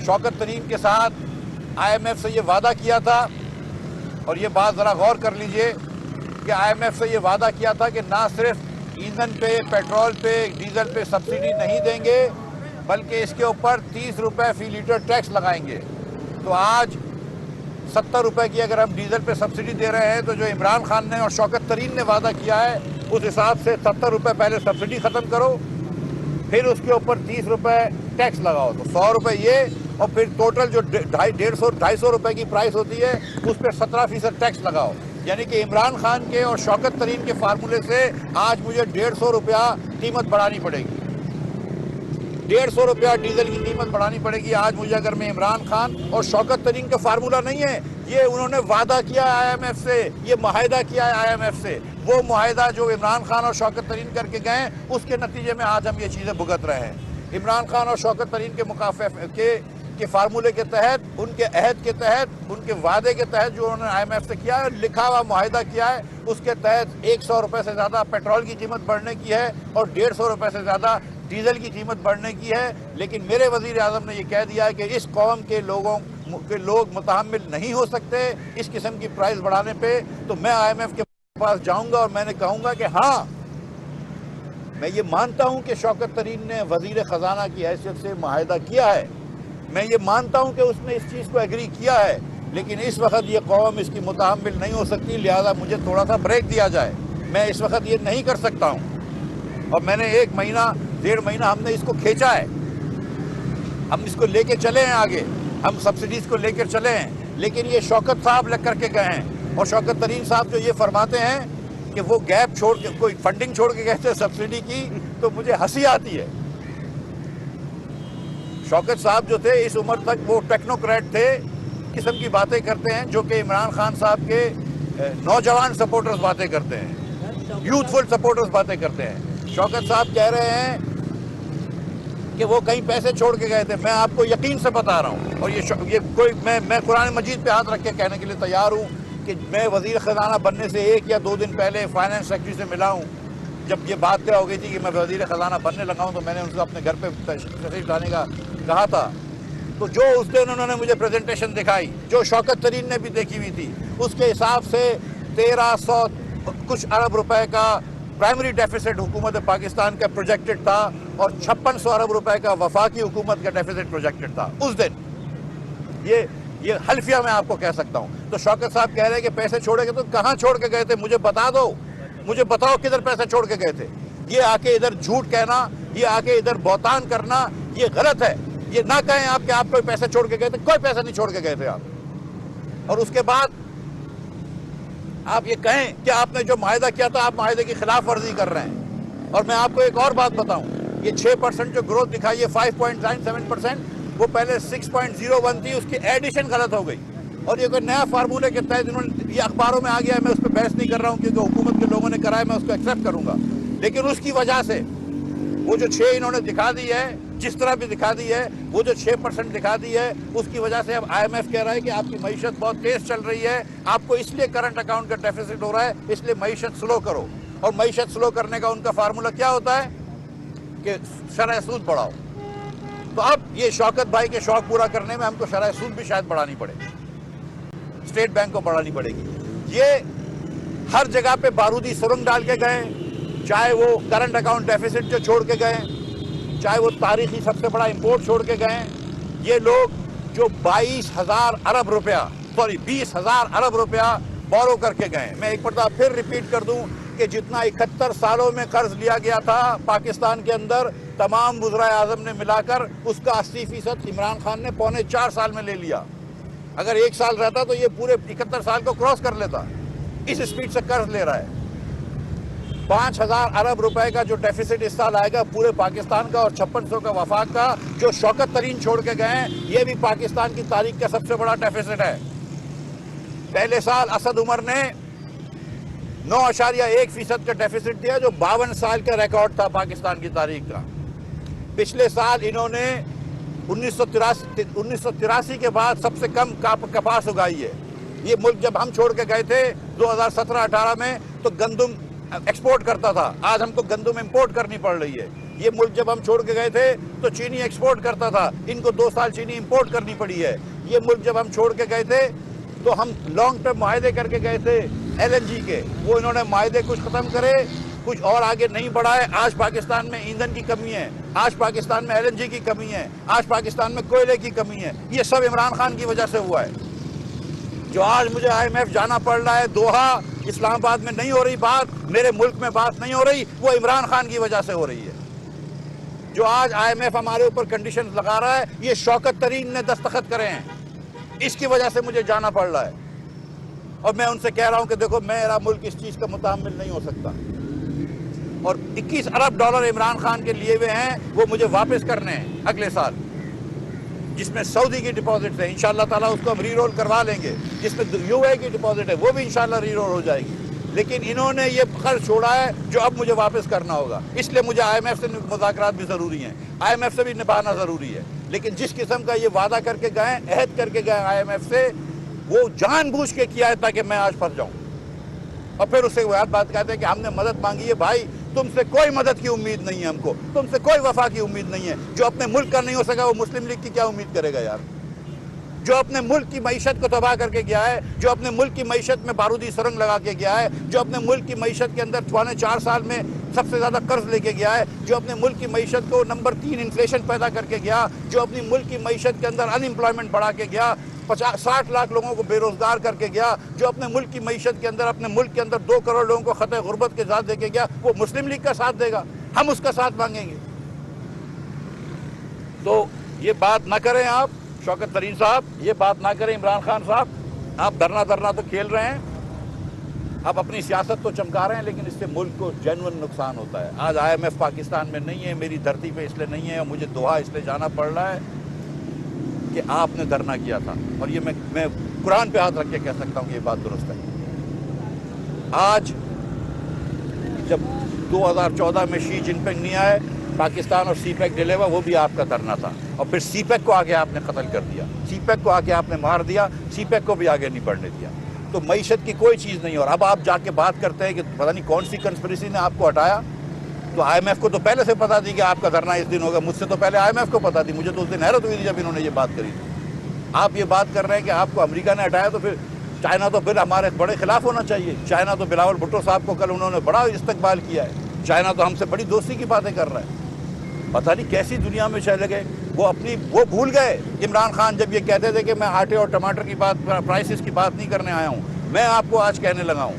शौकत तरीन के साथ IMF से ये वादा किया था, और ये बात ज़रा गौर कर लीजिए कि IMF से ये वादा किया था कि ना सिर्फ ईंधन पे, पेट्रोल पे, डीजल पे सब्सिडी नहीं देंगे, बल्कि इसके ऊपर 30 रुपये फी लीटर टैक्स लगाएंगे। तो आज 70 रुपये की अगर हम डीजल पे सब्सिडी दे रहे हैं, तो जो इमरान खान ने और शौकत तरीन ने वादा किया है, उस हिसाब से 70 रुपये पहले सब्सिडी ख़त्म करो, फिर उसके ऊपर 30 रुपये टैक्स लगाओ, तो 100 रुपये ये, और फिर टोटल जो 250 रुपये की प्राइस होती है उस पर 17% टैक्स लगाओ। यानी कि इमरान खान के और शौकत तरीन के फार्मूले से आज मुझे 150 रुपया कीमत बढ़ानी पड़ेगी, 150 रुपया डीजल की कीमत बढ़ानी पड़ेगी आज मुझे, अगर मैं इमरान खान और शौकत तरीन का फार्मूला नहीं है, ये उन्होंने वादा किया है IMF से, ये मुआहिदा किया है IMF से, वो मुआहिदा जो इमरान खान और शौकत तरीन करके गए, उसके नतीजे में आज हम ये चीज़ें भुगत रहे हैं। इमरान खान और शौकत तरीन के फार्मूले के तहत, उनके अहद के तहत, उनके वादे के तहत जो उन्होंने IMF से किया है, लिखा हुआ मुआहिदा किया है, उसके तहत 100 रुपये से ज़्यादा पेट्रोल की कीमत बढ़ने की है और 150 रुपये से ज़्यादा डीजल की कीमत बढ़ने की है। लेकिन मेरे वज़ीर आज़म ने ये कह दिया है कि इस कौम के लोग मुतहम्मिल नहीं हो सकते इस किस्म की प्राइस बढ़ाने पे। तो मैं IMF के पास जाऊंगा और मैंने कहूँगा कि हाँ, मैं ये मानता हूँ कि शौकत तरीन ने वज़ीर ख़जाना की हैसियत से मुआहिदा किया है, मैं ये मानता हूँ कि उसने इस चीज़ को एग्री किया है, लेकिन इस वक्त ये कौम इसकी मुतहम्मिल नहीं हो सकती, लिहाजा मुझे थोड़ा सा ब्रेक दिया जाए। मैं इस वक्त ये नहीं कर सकता हूँ, और मैंने 1 महीना 1.5 महीना हमने इसको खींचा है, हम इसको लेके चले हैं आगे, हम सब्सिडीज़ को लेकर चले हैं, लेकिन ये शौकत साहब लग करके गए हैं। और शौकत तरीन साहब जो ये फरमाते हैं कि वो गैप छोड़ के, कोई फंडिंग छोड़ के कहते हैं सब्सिडी की, तो मुझे हंसी आती है। शौकत साहब जो थे इस उम्र तक वो टेक्नोक्रेट थे, किस्म की बातें करते हैं जो कि इमरान खान साहब के नौजवान सपोर्टर्स बातें करते हैं, यूथफुल सपोर्टर्स बातें करते हैं। शौकत साहब कह रहे हैं कि वो कहीं पैसे छोड़ के गए थे। मैं आपको यकीन से बता रहा हूँ, और ये कोई मैं कुरान मजीद पे हाथ रख के कहने के लिए तैयार हूँ कि मैं वज़ीर ख़जाना बनने से 1 या 2 दिन पहले फाइनेंस सेक्रेटरी से मिला हूँ। जब ये बात तय हो गई थी कि मैं वज़ीर ख़जाना बनने लगा हूँ, तो मैंने उनसे अपने घर पे तशरीफ़ लाने का कहा था। तो जो उस दिन उन्होंने मुझे प्रेजेंटेशन दिखाई, जो शौकत तरीन ने भी देखी हुई थी, उसके हिसाब से 1300 कुछ अरब रुपए का प्राइमरी डेफिसिट हुकूमत पाकिस्तान का प्रोजेक्टेड था, और 5600 अरब रुपए का वफाकी हुकूमत का डेफिसिट प्रोजेक्टेड था उस दिन। ये हल्फिया मैं आपको कह सकता हूँ। तो शौकत साहब कह रहे हैं कि पैसे छोड़े गए, तो कहाँ छोड़ के गए थे? मुझे बता दो, मुझे बताओ किधर पैसे छोड़ के गए थे। ये आके इधर झूठ कहना, ये आके इधर बहतान करना, ये गलत है। ये ना कहें आप कि आप कोई पैसे छोड़ के गए थे, कोई पैसा नहीं छोड़ के गए थे आप। और उसके बाद आप ये कहें कि आपने जो मुआहिदा किया था, आप मुआहिदे की खिलाफ वर्जी कर रहे हैं। और मैं आपको एक और बात बताऊं, ये 6% जो ग्रोथ दिखाई है 5.97%, वो पहले 6.01 थी, उसकी एडिशन गलत हो गई। और ये कोई नया फार्मूले के तहत इन्होंने, ये अखबारों में आ गया है, मैं उस पर बहस नहीं कर रहा हूँ क्योंकि हुकूमत के लोगों ने कराया, मैं उसको एक्सेप्ट करूँगा। लेकिन उसकी वजह से वो जो 6 इन्होंने दिखा दी है, जिस तरह भी दिखा दी है, वो जो 6% दिखा दी है, उसकी वजह से अब IMF कह रहा है कि आपकी मईशत बहुत तेज चल रही है, आपको इसलिए करंट अकाउंट का डेफिसिट हो रहा है, इसलिए मईशत स्लो करो। और मईशत स्लो करने का उनका फार्मूला क्या होता है कि शरह सूद बढ़ाओ। तो अब ये शौकत भाई के शौक पूरा करने में हमको शरह सूद भी शायद बढ़ानी पड़ेगी, स्टेट बैंक को बढ़ानी पड़ेगी। ये हर जगह पे बारूदी सुरंग डाल के गए, चाहे वो करंट अकाउंट डेफिसिट जो छोड़ के गए, चाहे वो तारीखी सबसे बड़ा इंपोर्ट छोड़ के गए। ये लोग जो 20,000 अरब रुपया बोरो करके गए। मैं एक बार फिर रिपीट कर दूं कि जितना 71 सालों में कर्ज लिया गया था पाकिस्तान के अंदर, तमाम वज़राए आज़म ने मिलाकर उसका 80% इमरान खान ने 3.25 साल में ले लिया। अगर 1 साल रहता तो ये पूरे 71 साल को क्रॉस कर लेता। इस स्पीड से कर्ज ले रहा है। 5,000 अरब रुपए का जो डेफिसिट इस साल आएगा पूरे पाकिस्तान का, और 5600 का वफाक का जो शौकत तरीन छोड़ के गए हैं, ये भी पाकिस्तान की तारीख का सबसे बड़ा डेफिसिट है। पहले साल असद उमर ने 9.1% का डेफिसिट दिया, जो 52 साल का रिकॉर्ड था पाकिस्तान की तारीख का। पिछले साल इन्होंने 1983 के बाद सबसे कम कपास उगाई है। ये मुल्क जब हम छोड़ के गए थे 2017-18 में, तो गंदम एक्सपोर्ट करता था, आज हमको गंदम इंपोर्ट करनी पड़ रही है। یہ ملک جب ہم چھوڑ کے گئے تھے تو چینی ایکسپورٹ کرتا تھا، ان کو 2 سال چینی امپورٹ کرنی پڑی ہے۔ یہ ملک جب ہم چھوڑ کے گئے تھے تو ہم لانگ ٹرم معاہدے کر کے گئے تھے LNG کے، وہ انہوں نے معاہدے کچھ ختم کرے، کچھ اور آگے نہیں بڑھائے۔ آج پاکستان میں ایندھن کی کمی ہے، آج پاکستان میں LNG کی کمی ہے، آج پاکستان میں کوئلے کی کمی ہے۔ یہ سب عمران خان کی وجہ سے ہوا ہے۔ جو آج مجھے IMF جانا پڑ رہا ہے، دوحہ، اسلام آباد میں نہیں ہو رہی بات، میرے ملک میں بات نہیں ہو رہی، وہ عمران خان کی وجہ سے ہو رہی ہے۔ جو آج IMF ہمارے اوپر کنڈیشنز لگا رہا ہے، یہ شوکت ترین نے دستخط کرے ہیں، اس کی وجہ سے مجھے جانا پڑ رہا ہے۔ اور میں ان سے کہہ رہا ہوں کہ دیکھو میرا ملک اس چیز کا متحمل نہیں ہو سکتا، اور 21 ارب ڈالر عمران خان کے لیے ہوئے ہیں، وہ مجھے واپس کرنے ہیں اگلے سال، جس میں سعودی کی ڈپازٹ ہے، انشاءاللہ تعالیٰ اس کو ہم ری رول کروا لیں گے، جس میں UAE کی ڈپازٹ ہے وہ بھی انشاءاللہ ری رول ہو جائے گی۔ لیکن انہوں نے یہ قرض چھوڑا ہے جو اب مجھے واپس کرنا ہوگا، اس لیے مجھے IMF سے مذاکرات بھی ضروری ہیں، IMF سے بھی نبھانا ضروری ہے۔ لیکن جس قسم کا یہ وعدہ کر کے گئے، عہد کر کے گئے IMF سے، وہ جان بوجھ کے کیا ہے تاکہ میں آج پھنس جاؤں، اور پھر اس سے وہ بات کہتے ہیں کہ ہم نے مدد مانگی ہے۔ بھائی تم سے کوئی مدد کی امید نہیں ہے، ہم کو تم سے کوئی وفا کی امید نہیں ہے۔ جو اپنے ملک کا نہیں ہو سکا وہ مسلم لیگ کی کیا امید کرے گا یار؟ جو اپنے ملک کی معیشت کو تباہ کر کے گیا ہے، جو اپنے ملک کی معیشت میں بارودی سرنگ لگا کے گیا ہے، جو اپنے ملک کی معیشت کے اندر 4 سال میں سب سے زیادہ قرض لے کے گیا ہے، جو اپنے ملک کی معیشت کو نمبر 3 انفلیشن پیدا کر کے گیا، جو اپنی ملک کی معیشت کے اندر ان امپلائمنٹ بڑھا کے گیا، 60 لاکھ لوگوں کو بے روزگار کر کے گیا، جو اپنے ملک کی معیشت کے اندر، اپنے ملک کے اندر 2 کروڑ لوگوں کو خطۂ غربت کے ساتھ دے کے گیا، وہ مسلم لیگ کا ساتھ دے گا؟ ہم اس کا ساتھ مانگیں گے؟ تو یہ بات نہ کریں آپ شوکت ترین صاحب، یہ بات نہ کریں عمران خان صاحب۔ آپ دھرنا تو کھیل رہے ہیں، آپ اپنی سیاست تو چمکا رہے ہیں، لیکن اس سے ملک کو جینون نقصان ہوتا ہے۔ آج IMF پاکستان میں نہیں ہے، میری دھرتی پہ اس لیے نہیں ہے، اور مجھے دوحہ اس لیے جانا پڑ رہا ہے کہ آپ نے دھرنا کیا تھا، اور یہ میں قرآن پہ ہاتھ رکھ کے کہہ سکتا ہوں کہ یہ بات درست ہے۔ آج جب 2014 میں شی جن پنگ نہیں آئے، پاکستان اور سی پیک ڈیلے ہوا، وہ بھی آپ کا دھرنا تھا، اور پھر سی پیک کو آگے آپ نے قتل کر دیا، سی پیک کو آگے آپ نے مار دیا، سی پیک کو بھی آگے نہیں بڑھنے دیا۔ تو معیشت کی کوئی چیز نہیں، اور اب آپ جا کے بات کرتے ہیں کہ پتہ نہیں کون سی کنسپریسی نے آپ کو ہٹایا۔ تو IMF کو تو پہلے سے پتا تھی کہ آپ کا دھرنا اس دن ہوگا، مجھ سے تو پہلے IMF کو پتا تھی، مجھے تو اس دن حیرت ہوئی تھی جب انہوں نے یہ بات کری تھی۔ آپ یہ بات کر رہے ہیں کہ آپ کو امریکہ نے ہٹایا، تو پھر چائنا تو پھر ہمارے بڑے خلاف ہونا چاہیے۔ چائنا تو بلاول بھٹو صاحب کو کل انہوں نے بڑا استقبال کیا ہے، چائنا تو ہم سے بڑی دوستی کی باتیں کر رہا ہے۔ پتہ نہیں کیسی دنیا میں چلے گئے، وہ بھول گئے عمران خان جب یہ کہتے تھے کہ میں آٹے اور ٹماٹر کی بات، پرائسز کی بات نہیں کرنے آیا ہوں، میں آپ کو آج کہنے لگا ہوں